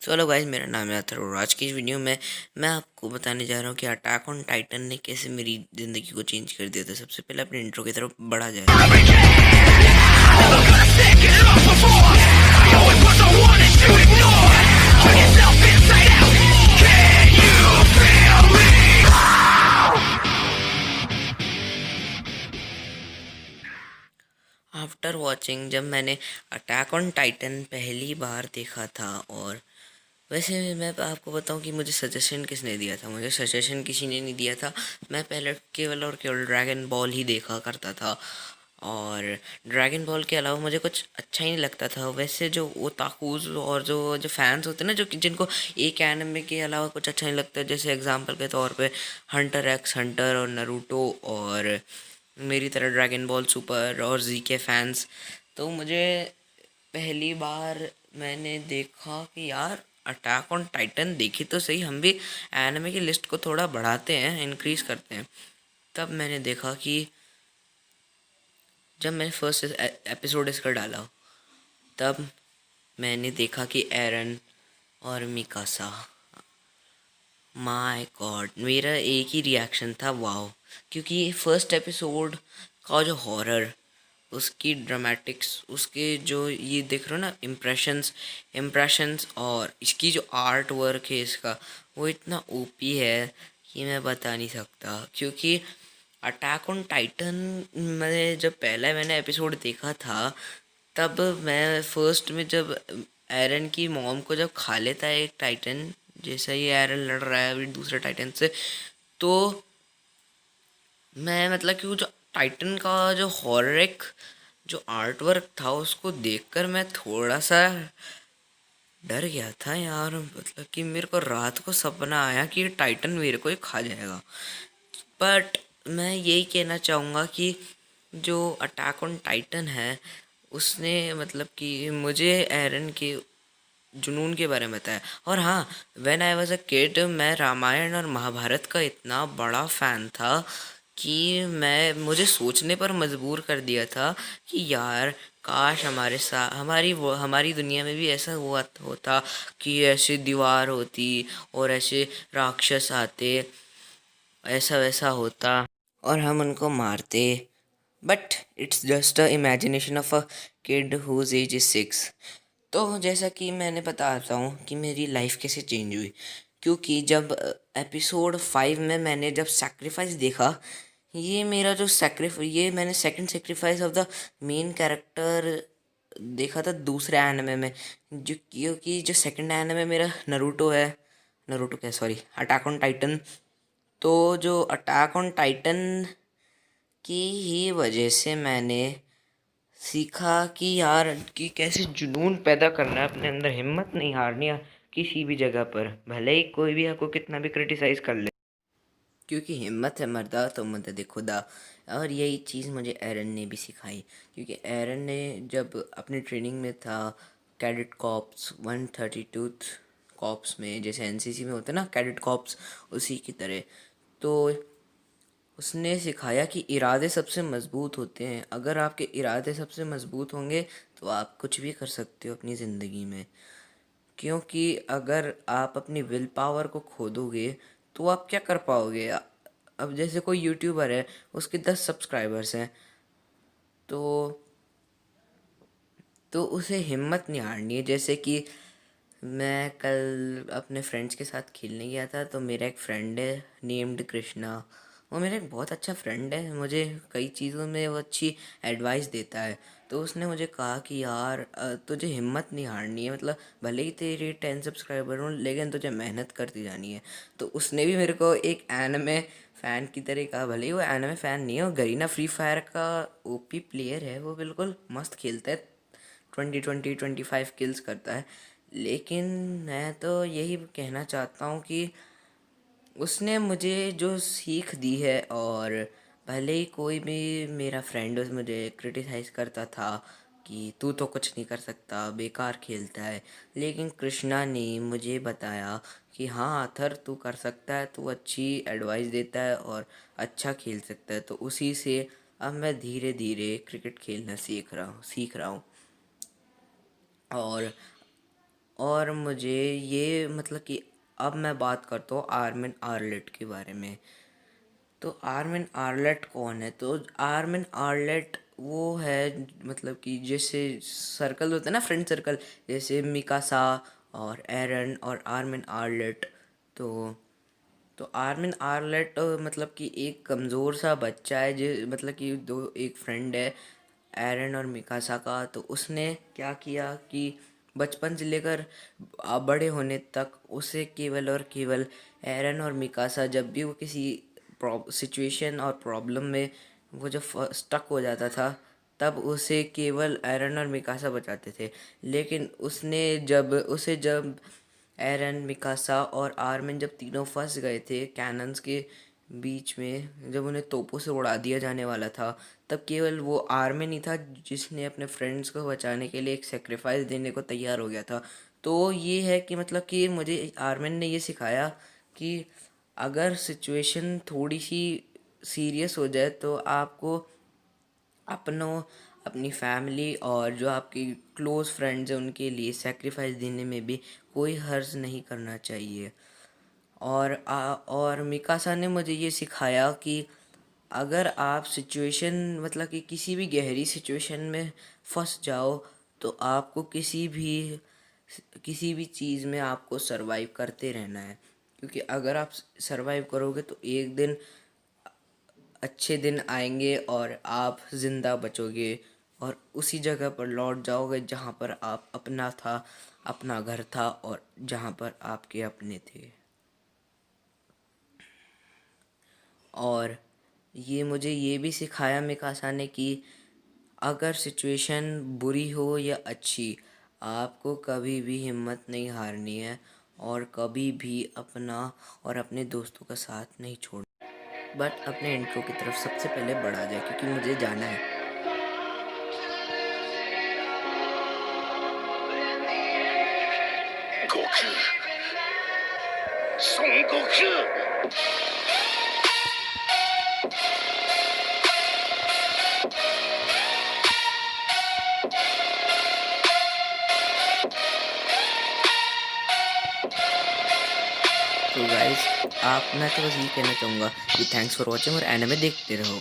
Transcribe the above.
So hello guys, मेरा नाम है अथर और आज की इस वीडियो में मैं आपको बताने जा रहा हूँ कि अटैक ऑन टाइटन ने कैसे मेरी ज़िंदगी को चेंज कर दिया था। सबसे पहले अपने इंट्रो की तरफ बढ़ा जाए। आफ्टर वॉचिंग, जब मैंने अटैक ऑन टाइटन पहली बार देखा था, और वैसे मैं आपको बताऊं कि मुझे सजेशन किसने दिया था। मुझे सजेशन किसी ने नहीं दिया था। मैं पहले केवल और केवल ड्रैगन बॉल ही देखा करता था, और ड्रैगन बॉल के अलावा मुझे कुछ अच्छा ही नहीं लगता था। वैसे जो ओताकूज और जो जो फैंस होते हैं ना, जो कि जिनको एक एनिमे के अलावा कुछ अच्छा नहीं लगता, जैसे एग्जांपल के तौर पे हंटर एक्स हंटर और नरूटो, और मेरी तरह ड्रैगन बॉल सुपर और जी के फैंस, तो मुझे पहली बार मैंने देखा कि यार अटैक ऑन टाइटन देखी तो सही, हम भी एनिमे की लिस्ट को थोड़ा बढ़ाते हैं, इंक्रीज करते हैं। तब मैंने देखा कि जब मैंने फर्स्ट एपिसोड इसका डाला, तब मैंने देखा कि एरन और मिकासा, माय गॉड, मेरा एक ही रिएक्शन था, वाओ। क्योंकि फर्स्ट एपिसोड का जो हॉरर, उसकी ड्रामेटिक्स, उसके जो ये देख रहे हो ना इम्प्रेशंस और इसकी जो आर्ट वर्क है इसका, वो इतना ओपी है कि मैं बता नहीं सकता। क्योंकि अटैक ऑन टाइटन में जब पहला मैंने एपिसोड देखा था, तब मैं फर्स्ट में जब एरन की मॉम को जब खा लेता है एक टाइटन, जैसा ही एरन लड़ रहा है अभी दूसरे टाइटन से, तो मैं मतलब कि वो जो टाइटन का जो हॉररिक जो आर्ट वर्क था, उसको देखकर मैं थोड़ा सा डर गया था यार। मतलब कि मेरे को रात को सपना आया कि ये टाइटन मेरे को ही खा जाएगा। बट मैं यही कहना चाहूँगा कि जो अटैक ऑन टाइटन है, उसने मतलब कि मुझे एरन के जुनून के बारे में बताया। और हाँ, when I was a kid, मैं रामायण और महाभारत का इतना बड़ा फ़ैन था कि मैं मुझे सोचने पर मजबूर कर दिया था कि यार काश हमारे साथ हमारी दुनिया में भी ऐसा हुआ होता कि ऐसे दीवार होती और ऐसे राक्षस आते, ऐसा वैसा होता और हम उनको मारते। But it's just a imagination of a kid whose age is 6। तो जैसा कि मैंने बताता हूँ कि मेरी लाइफ कैसे चेंज हुई। क्योंकि जब एपिसोड 5 में मैंने जब सेक्रीफाइस देखा, ये मैंने second sacrifice of the main character देखा था दूसरे एनिमे में। जो क्योंकि जो सेकंड एनिमे मेरा नरूटो है, नरूटो क्या, सॉरी, अटैक ऑन टाइटन। तो जो अटैक ऑन टाइटन की ही वजह से मैंने सीखा कि यार कि कैसे जुनून पैदा करना है अपने अंदर, हिम्मत नहीं हारनी है किसी भी जगह पर, भले ही कोई भी आपको कितना भी क्रिटिसाइज कर ले। क्योंकि हिम्मत है मर्दा तो मदद खुदा। और यही चीज़ मुझे एरन ने भी सिखाई। क्योंकि एरन ने जब अपनी ट्रेनिंग में था कैडेट कॉप्स 132 कॉप्स में, जैसे एनसीसी में होता है ना कैडेट कॉप्स, उसी की तरह, तो उसने सिखाया कि इरादे सबसे मज़बूत होते हैं। अगर आपके इरादे सबसे मज़बूत होंगे तो आप कुछ भी कर सकते हो अपनी ज़िंदगी में। क्योंकि अगर आप अपनी विल पावर को खो दोगे तो आप क्या कर पाओगे। अब जैसे कोई यूट्यूबर है, उसके 10 सब्सक्राइबर्स हैं, तो उसे हिम्मत नहीं हारनी है। जैसे कि मैं कल अपने फ्रेंड्स के साथ खेलने गया था, तो मेरा एक फ्रेंड है नेम्ड कृष्णा। वो मेरा एक बहुत अच्छा फ्रेंड है, मुझे कई चीज़ों में वो अच्छी एडवाइस देता है। तो उसने मुझे कहा कि यार तुझे हिम्मत नहीं हारनी है, मतलब भले ही तेरे 10 सब्सक्राइबर हों, लेकिन तुझे मेहनत करती जानी है। तो उसने भी मेरे को एक एनिमे फ़ैन की तरह कहा। भले ही वो एनिमे फ़ैन नहीं है, वो गरीना फ्री फायर का ओपी प्लेयर है, वो बिल्कुल मस्त खेलता है, 25 किल्स करता है। लेकिन मैं तो यही कहना चाहता हूँ कि उसने मुझे जो सीख दी है, और भले ही कोई भी मेरा फ्रेंड उस मुझे क्रिटिसाइज़ करता था कि तू तो कुछ नहीं कर सकता, बेकार खेलता है, लेकिन कृष्णा ने मुझे बताया कि हाँ आथर, तू कर सकता है, तू अच्छी एडवाइस देता है और अच्छा खेल सकता है। तो उसी से अब मैं धीरे धीरे क्रिकेट खेलना सीख रहा हूँ। और और मुझे ये मतलब कि अब मैं बात करता हूँ आर्मिन आर्लेट के बारे में। तो आर्मिन आर्लेट कौन है? तो आर्मिन आर्लेट वो है मतलब कि जैसे सर्कल होता है ना, फ्रेंड सर्कल, जैसे मिकासा और एरन और आर्मिन आर्लेट। तो आर्मिन आर्लेट मतलब कि एक कमज़ोर सा बच्चा है, जो मतलब कि दो एक फ्रेंड है एरन और मिकासा का। तो उसने क्या किया कि बचपन से लेकर बड़े होने तक उसे केवल और केवल एरन और मिकासा, जब भी वो किसी सिचुएशन और प्रॉब्लम में वो जब स्टक हो जाता था, तब उसे केवल एरन और मिकासा बचाते थे। लेकिन जब एरन, मिकासा और आर्मिन जब तीनों फंस गए थे कैनन्स के बीच में, जब उन्हें तोपों से उड़ा दिया जाने वाला था, तब केवल वो आर्मिन ही था जिसने अपने फ्रेंड्स को बचाने के लिए एक सेक्रीफाइस देने को तैयार हो गया था। तो ये है कि मतलब कि मुझे आर्मिन ने ये सिखाया कि अगर सिचुएशन थोड़ी सी सीरियस हो जाए तो आपको अपनों अपनी फैमिली और जो आपकी क्लोज़ फ्रेंड्स हैं उनके लिए सेक्रीफाइस देने में भी कोई हर्ज नहीं करना चाहिए। और मिकासा ने मुझे ये सिखाया कि अगर आप सिचुएशन मतलब कि किसी भी गहरी सिचुएशन में फंस जाओ, तो आपको किसी भी चीज़ में आपको सरवाइव करते रहना है। क्योंकि अगर आप सरवाइव करोगे तो एक दिन अच्छे दिन आएंगे और आप ज़िंदा बचोगे और उसी जगह पर लौट जाओगे जहाँ पर आप अपना था, अपना घर था और जहाँ पर आपके अपने थे। और ये मुझे ये भी सिखाया मिकासा ने कि अगर सिचुएशन बुरी हो या अच्छी, आपको कभी भी हिम्मत नहीं हारनी है और कभी भी अपना और अपने दोस्तों का साथ नहीं छोड़ना। बट अपने इंट्रो की तरफ सबसे पहले बढ़ा जाए क्योंकि मुझे जाना है। 悟空孫悟空 तो गाइस, आप मैं तो बस ये कहना चाहूँगा कि थैंक्स फॉर वॉचिंग और एनिमे देखते रहो।